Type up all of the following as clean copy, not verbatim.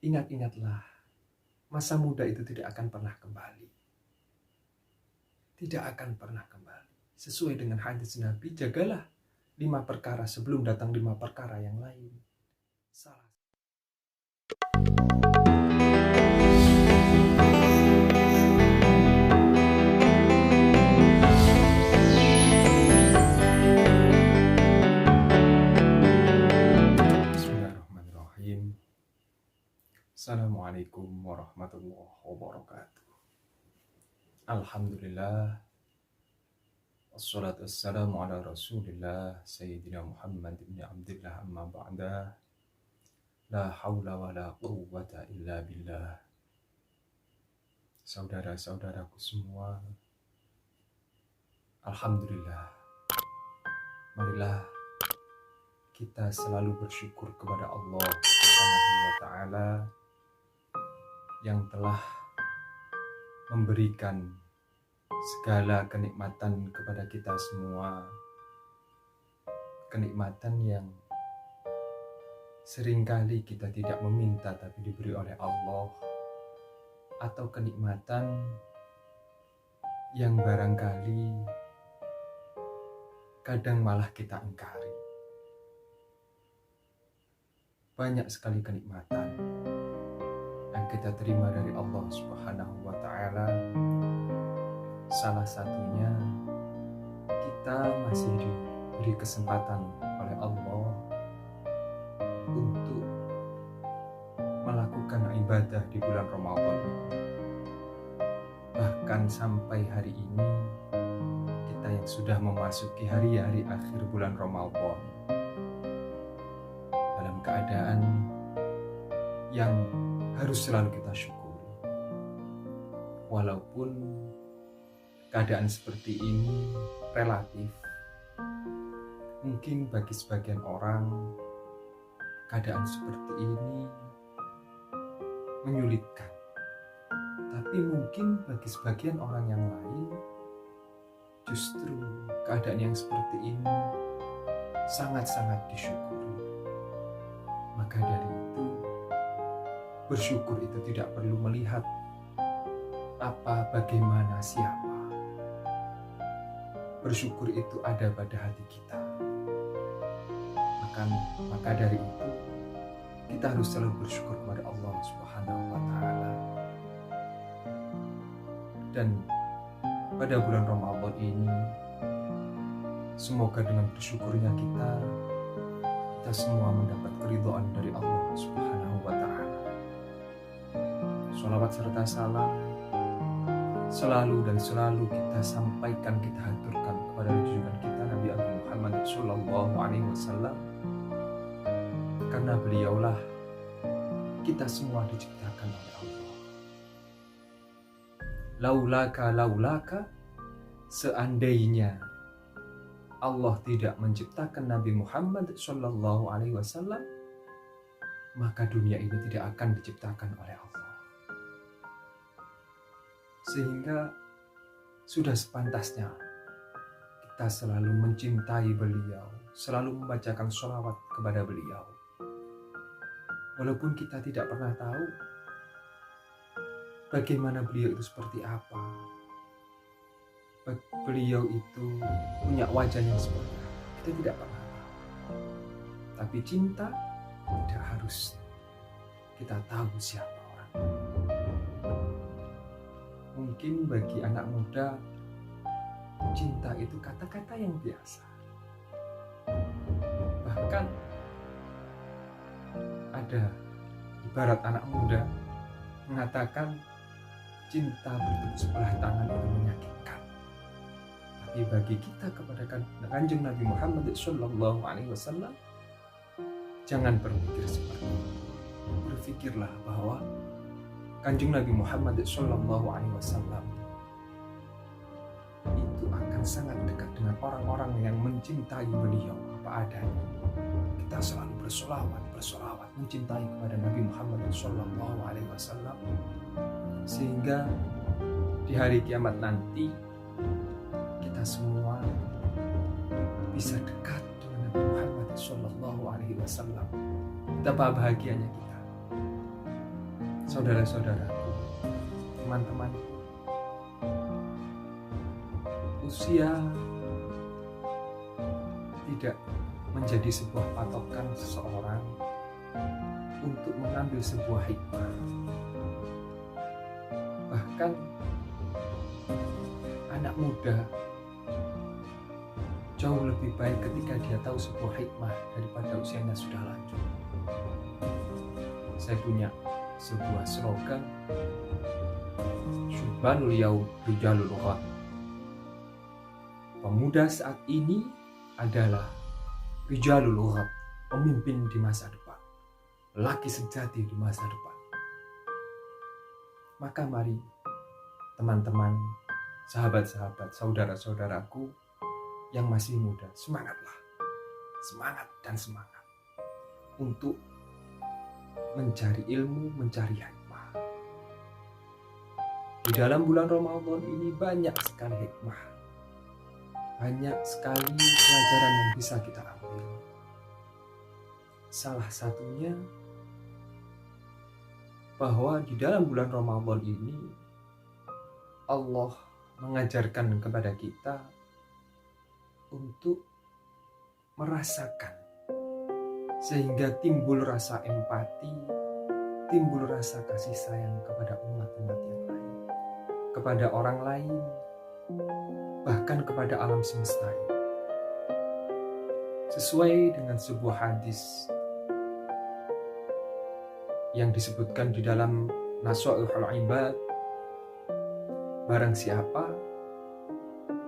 ingat-ingatlah, masa muda itu tidak akan pernah kembali. Tidak akan pernah kembali. Sesuai dengan hadis Nabi, jagalah 5 perkara sebelum datang 5 perkara yang lain. Salah. Bismillahirrahmanirrahim. Assalamualaikum warahmatullahi wabarakatuh. Alhamdulillah. Wassalatu wassalamu ala rasulillah Sayyidina Muhammad ibn Abdillah amma ba'da. La hawla wa la quwwata illa billah. Saudara-saudaraku semua, Alhamdulillah, marilah kita selalu bersyukur kepada Allah Subhanahu wa Ta'ala yang telah memberikan segala kenikmatan kepada kita semua. Kenikmatan yang seringkali kita tidak meminta tapi diberi oleh Allah, atau kenikmatan yang barangkali kadang malah kita ingkari. Banyak sekali kenikmatan yang kita terima dari Allah Subhanahu wa Ta'ala. Salah satunya, kita masih diberi kesempatan oleh Allah untuk melakukan ibadah di bulan Ramadan. Bahkan sampai hari ini, kita yang sudah memasuki hari-hari akhir bulan Ramadan dalam keadaan yang harus selalu kita syukuri. Walaupun keadaan seperti ini relatif, mungkin bagi sebagian orang keadaan seperti ini menyulitkan, tapi mungkin bagi sebagian orang yang lain justru keadaan yang seperti ini sangat-sangat disyukuri. Maka dari itu, bersyukur itu tidak perlu melihat apa, bagaimana, siapa. Bersyukur itu ada pada hati kita. Maka dari itu, kita harus selalu bersyukur kepada Allah Subhanahu wa Ta'ala. Dan pada bulan Ramadan ini, semoga dengan bersyukurnya kita semua mendapat keridhaan dari Allah Subhanahu wa Ta'ala. Sholawat serta salam selalu dan selalu kita sampaikan, kita haturkan kepada junjungan kita Nabi Muhammad Sallallahu Alaihi Wasallam, karena beliaulah kita semua diciptakan oleh Allah. Laulaka, seandainya Allah tidak menciptakan Nabi Muhammad Sallallahu Alaihi Wasallam, maka dunia ini tidak akan diciptakan oleh Allah. Sehingga sudah sepantasnya kita selalu mencintai beliau, selalu membacakan sholawat kepada beliau. Walaupun kita tidak pernah tahu bagaimana beliau itu seperti apa, beliau itu punya wajah yang seperti apa, kita tidak pernah tahu. Tapi cinta tidak harus kita tahu siapa orang. Mungkin bagi anak muda, cinta itu kata-kata yang biasa. Bahkan ada ibarat anak muda mengatakan cinta bertepuk sebelah tangan itu menyakitkan. Tapi bagi kita kepada Kanjeng Nabi Muhammad Sallallahu Alaihi Wasallam, jangan berpikir seperti itu. Berpikirlah bahwa Kanjeng Nabi Muhammad Sallallahu Alaihi Wasallam itu akan sangat dekat dengan orang-orang yang mencintai beliau apa adanya. Kita selalu bersolawat mencintai kepada Nabi Muhammad Sallallahu Alaihi Wasallam, sehingga di hari kiamat nanti kita semua bisa dekat dengan Nabi Muhammad Sallallahu Alaihi Wasallam. Betapa bahagianya kita saudara-saudaraku, teman-teman, usia tidak menjadi sebuah patokan seseorang untuk mengambil sebuah hikmah. Bahkan anak muda jauh lebih baik ketika dia tahu sebuah hikmah daripada usianya sudah lanjut. Saya punya sebuah slogan, Syubbanul yaum rijalul ghad. Pemuda saat ini adalah rijalul ghad, pemimpin di masa depan, laki sejati di masa depan. Maka mari teman-teman, sahabat-sahabat, saudara-saudaraku yang masih muda, semangatlah, semangat dan semangat untuk mencari ilmu, mencari hikmah. Di dalam bulan Ramadan ini banyak sekali hikmah, banyak sekali pelajaran yang bisa kita ambil. Salah satunya bahwa di dalam bulan Ramadan ini Allah mengajarkan kepada kita untuk merasakan, sehingga timbul rasa empati, timbul rasa kasih sayang kepada umat-umat yang lain, kepada orang lain, bahkan kepada alam semesta ini. Sesuai dengan sebuah hadis yang disebutkan di dalam Nasha'ihul Ibad, barang siapa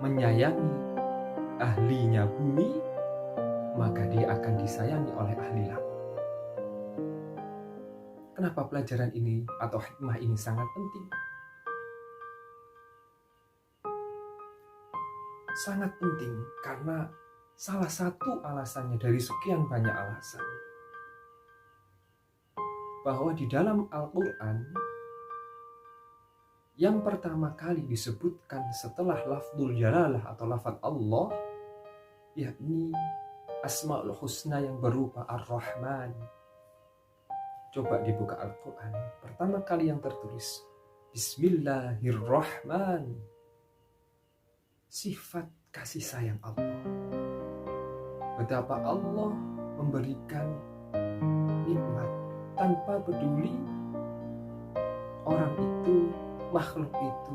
menyayangi ahlinya bumi, maka dia akan disayangi oleh ahli langit. Kenapa pelajaran ini atau hikmah ini sangat penting? Sangat penting karena salah satu alasannya dari sekian banyak alasan, bahwa di dalam Al-Quran yang pertama kali disebutkan setelah lafzul jalalah atau lafaz Allah, yakni Asmaul Husna yang berupa Ar-Rahman. Coba dibuka Al-Quran, pertama kali yang tertulis Bismillahirrahman, sifat kasih sayang Allah. Betapa Allah memberikan nikmat tanpa peduli orang itu, makhluk itu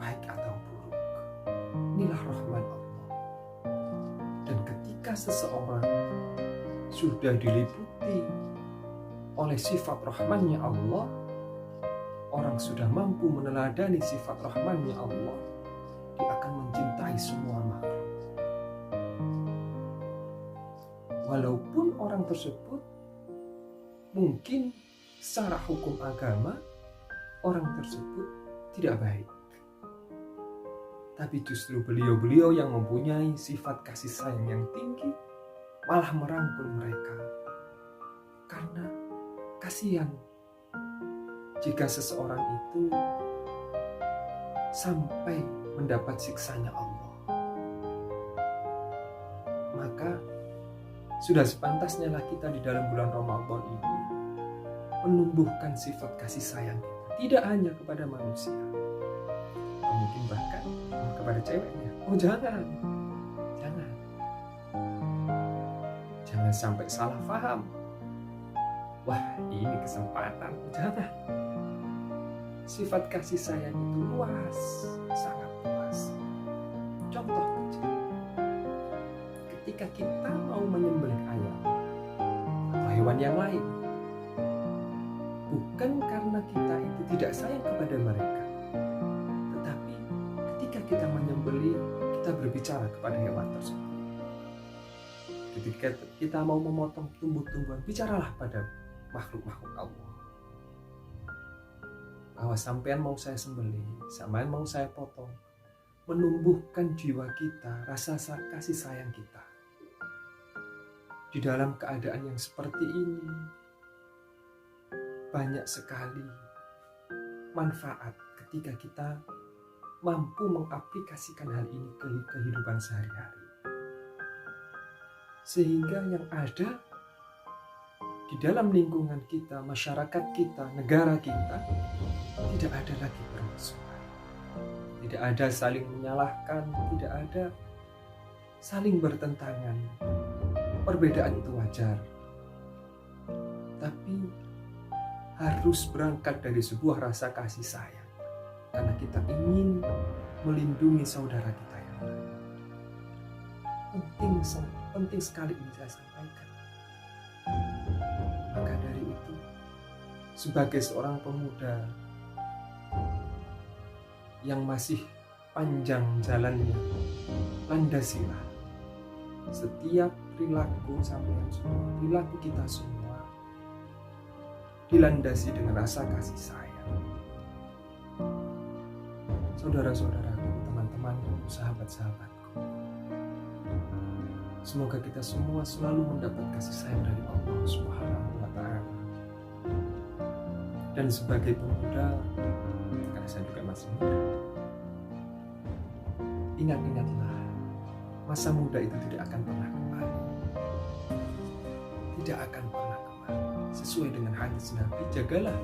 baik atau buruk. Inilah Rahman Allah. Dan ketika seseorang sudah diliputi oleh sifat Rahmannya Allah, orang sudah mampu meneladani sifat Rahmannya Allah, dia akan mencintai semua makhluk. Walaupun orang tersebut mungkin secara hukum agama orang tersebut tidak baik, tapi justru beliau-beliau yang mempunyai sifat kasih sayang yang tinggi malah merangkul mereka. Karena kasihan jika seseorang itu sampai mendapat siksanya Allah. Maka sudah sepantasnya lah kita di dalam bulan Ramadan ini menumbuhkan sifat kasih sayang kita, tidak hanya kepada manusia, mungkin bahkan kepada ceweknya. Oh jangan sampai salah paham. Wah, ini kesempatan. Jangan. Sifat kasih sayang itu luas, sangat luas. Contoh kecil, ketika kita mau menyembelih ayam atau hewan yang lain, bukan karena kita itu tidak sayang kepada mereka, tetapi ketika kita menyembelih, kita berbicara kepada hewan tersebut. Ketika kita mau memotong tumbuh-tumbuhan, bicaralah pada makhluk-makhluk Allah. Bahwa sampean mau saya sembelih, sampean mau saya potong, menumbuhkan jiwa kita, rasa kasih sayang kita. Di dalam keadaan yang seperti ini, banyak sekali manfaat ketika kita mampu mengaplikasikan hal ini ke kehidupan sehari-hari. Sehingga yang ada di dalam lingkungan kita, masyarakat kita, negara kita, tidak ada lagi permusuhan. Tidak ada saling menyalahkan, tidak ada saling bertentangan. Perbedaan itu wajar. Tapi harus berangkat dari sebuah rasa kasih sayang. Karena kita ingin melindungi saudara kita yang lain. Penting sekali ini saya sampaikan. Maka dari itu, sebagai seorang pemuda yang masih panjang jalannya, landasilah setiap perilaku sampean semua, perilaku kita semua dilandasi dengan rasa kasih sayang. Saudara-saudaraku, teman-temanku, sahabat-sahabatku, semoga kita semua selalu mendapat kasih sayang dari Allah Subhanahu wa Ta'ala. Dan sebagai pemuda, karena saya juga masih muda, ingat-ingatlah, masa muda itu tidak akan pernah kembali. Tidak akan pernah kembali. Sesuai dengan hadis Nabi, jagalah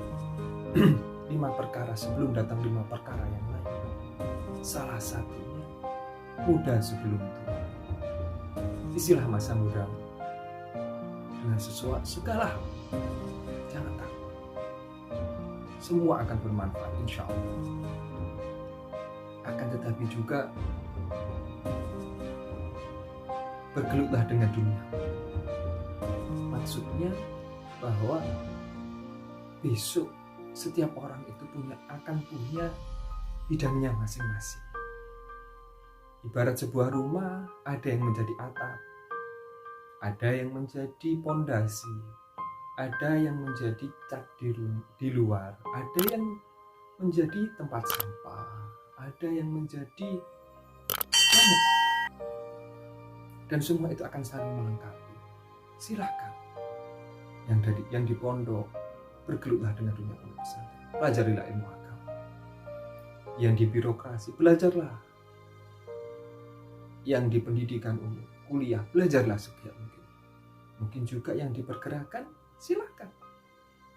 5 perkara sebelum datang 5 perkara yang lain. Salah satunya, muda sebelum tua. Isilah masa mudamu dengan segala hal. Jangan takut. Semua akan bermanfaat, insya Allah. Akan tetapi juga bergelutlah dengan dunia. Maksudnya bahwa besok setiap orang itu akan punya bidangnya masing-masing. Ibarat sebuah rumah, ada yang menjadi atap, ada yang menjadi pondasi, ada yang menjadi cat di luar, ada yang menjadi tempat sampah, ada yang menjadi banyak. Dan semua itu akan saling melengkapi. Silakan. Yang di pondok, bergelutlah dengan dunia pondok pesantren. Pelajarilah ilmu agama. Yang di birokrasi, belajarlah. Yang di pendidikan umum, kuliah, belajarlah segiat mungkin. Mungkin juga yang di pergerakan, silakan.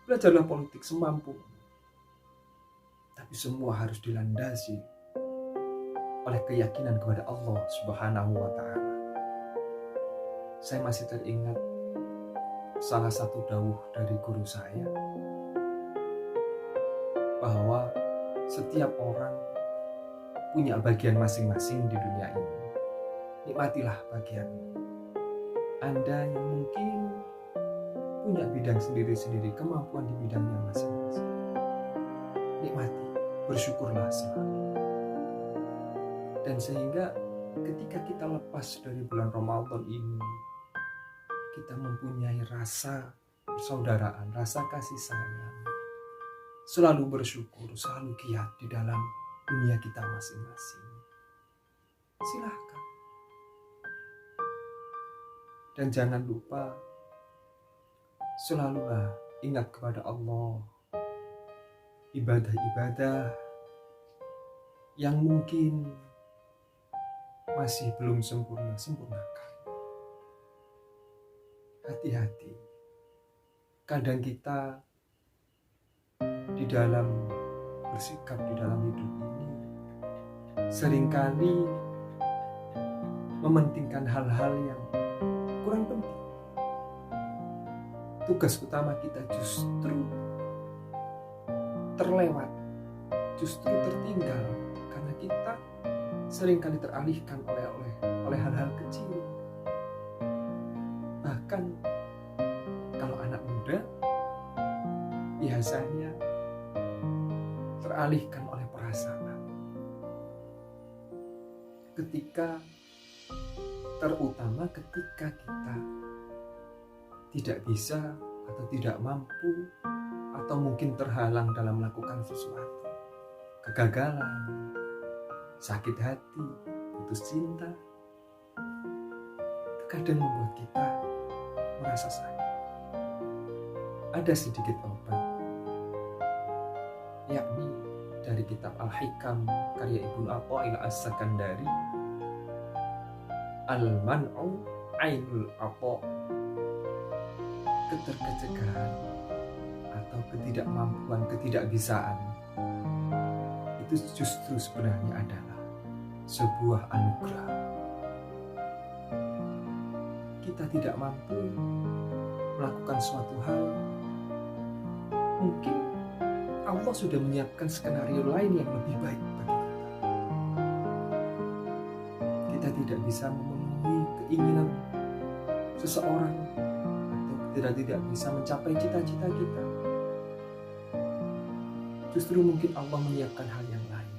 Belajarlah politik semampu. Tapi semua harus dilandasi oleh keyakinan kepada Allah Subhanahu wa Ta'ala. Saya masih teringat salah satu dawuh dari guru saya, bahwa setiap orang punya bagian masing-masing di dunia ini. Nikmatilah bagianmu. Anda yang mungkin punya bidang sendiri-sendiri, kemampuan di bidangnya masing-masing, nikmati, bersyukurlah selalu. Dan sehingga ketika kita lepas dari bulan Ramadan ini, kita mempunyai rasa persaudaraan, rasa kasih sayang, selalu bersyukur, selalu giat di dalam dunia kita masing-masing. Silahkan. Dan jangan lupa, selalulah ingat kepada Allah. Ibadah-ibadah yang mungkin masih belum sempurnakan. Hati-hati. Kadang kita di dalam bersikap di dalam hidup ini seringkali mementingkan hal-hal yang kurang penting. Tugas utama kita justru terlewat, justru tertinggal karena kita seringkali teralihkan oleh hal-hal kecil. Bahkan kalau anak muda biasanya teralihkan oleh perasaan. Terutama ketika kita tidak bisa atau tidak mampu atau mungkin terhalang dalam melakukan sesuatu. Kegagalan, sakit hati, putus cinta, kadang membuat kita merasa sakit. Ada sedikit obat, yakni dari kitab Al-Hikam karya Ibnu Athaillah As-Sakandari, Al-Man'u Ainul Atha. keterkecegaan atau ketidakmampuan, ketidakbisaan itu justru sebenarnya adalah sebuah anugerah. Kita tidak mampu melakukan suatu hal, mungkin Allah sudah menyiapkan skenario lain yang lebih baik bagi kita. Kita tidak bisa memenuhi keinginan seseorang atau tidak bisa mencapai cita-cita kita. Justru mungkin Allah menyiapkan hal yang lain.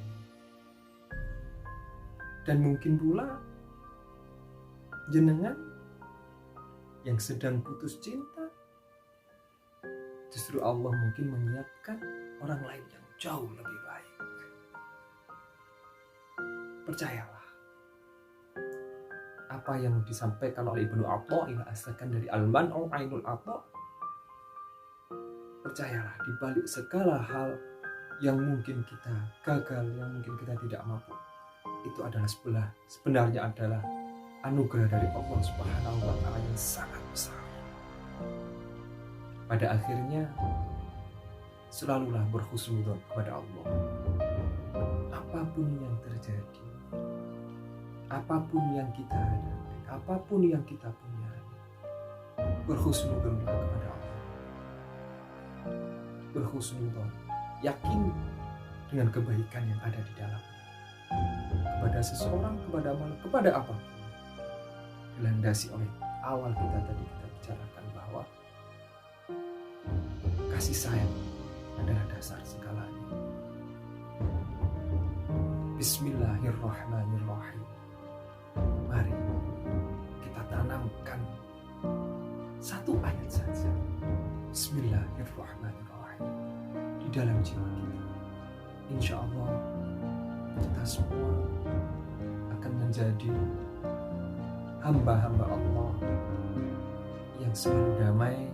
Dan mungkin pula jenengan yang sedang putus cinta, justru Allah mungkin menyiapkan orang lain yang jauh lebih baik. Percayalah, apa yang disampaikan oleh Ibnu Athaillah asalkan dari Al-Man'u Ainul Atha, percayalah di balik segala hal yang mungkin kita gagal, yang mungkin kita tidak mampu, itu adalah sebenarnya adalah anugerah dari Allah Subhanahu wa Ta'ala yang sangat besar. Pada akhirnya selalulah berhusnudzon kepada Allah. Apapun yang terjadi, apapun yang kita hadapi, apapun yang kita punya, berhusnudzonlah kepada Allah. Berhusnudzon, yakin dengan kebaikan yang ada di dalamnya. Kepada seseorang, kepada apapun, dilandasi oleh awal kita bicarakan bahwa kasih sayang adalah dasar segalanya. Bismillahirrahmanirrahim. Mari kita tanamkan satu ayat saja, Bismillahirrahmanirrahim, di dalam jiwa kita. Insya Allah kita semua akan menjadi hamba-hamba Allah yang selalu damai,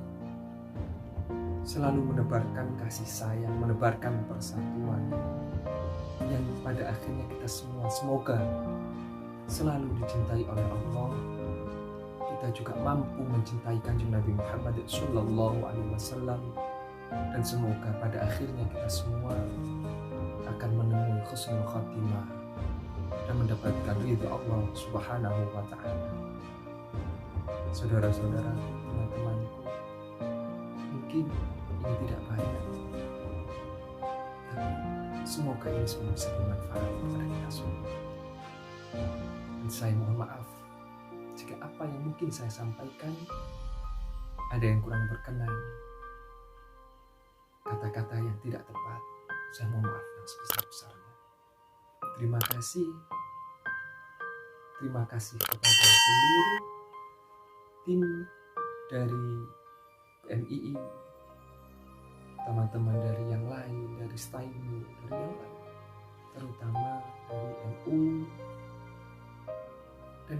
selalu menebarkan kasih sayang, menebarkan persatuan, yang pada akhirnya kita semua semoga selalu dicintai oleh Allah. Kita juga mampu mencintai Kanjeng Nabi Muhammad Sallallahu Alaihi Wasallam, dan semoga pada akhirnya kita semua akan menemui husnul khatimah dan mendapatkan ridha Allah Subhanahu wa Ta'ala. Saudara-saudara, teman-temanku, mungkin ini tidak banyak, tapi semoga ini semua bisa bermanfaat kepada kita semua. Dan saya mohon maaf jika apa yang mungkin saya sampaikan ada yang kurang berkenan, kata-kata yang tidak tepat, saya mohon maaf yang sebesar-besarnya. Terima kasih kepada seluruh tim dari PMII, teman-teman dari yang lain, dari STAINU, dari yang lain, terutama dari NU, dan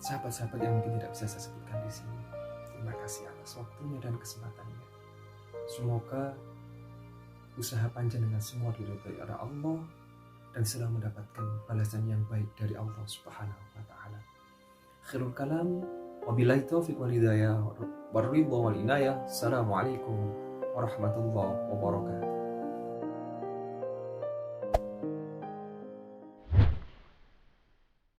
sahabat-sahabat yang mungkin tidak bisa saya sebutkan di sini. Terima kasih atas waktunya dan kesempatannya. Semoga usaha panjenengan semua diridhai oleh Allah dan selalu mendapatkan balasan yang baik dari Allah Subhanahu wa Ta'ala. Khairul kalam, wabillahi taufiq wal hidayah, warridha wal inayah. Assalamualaikum warahmatullahi wabarakatuh.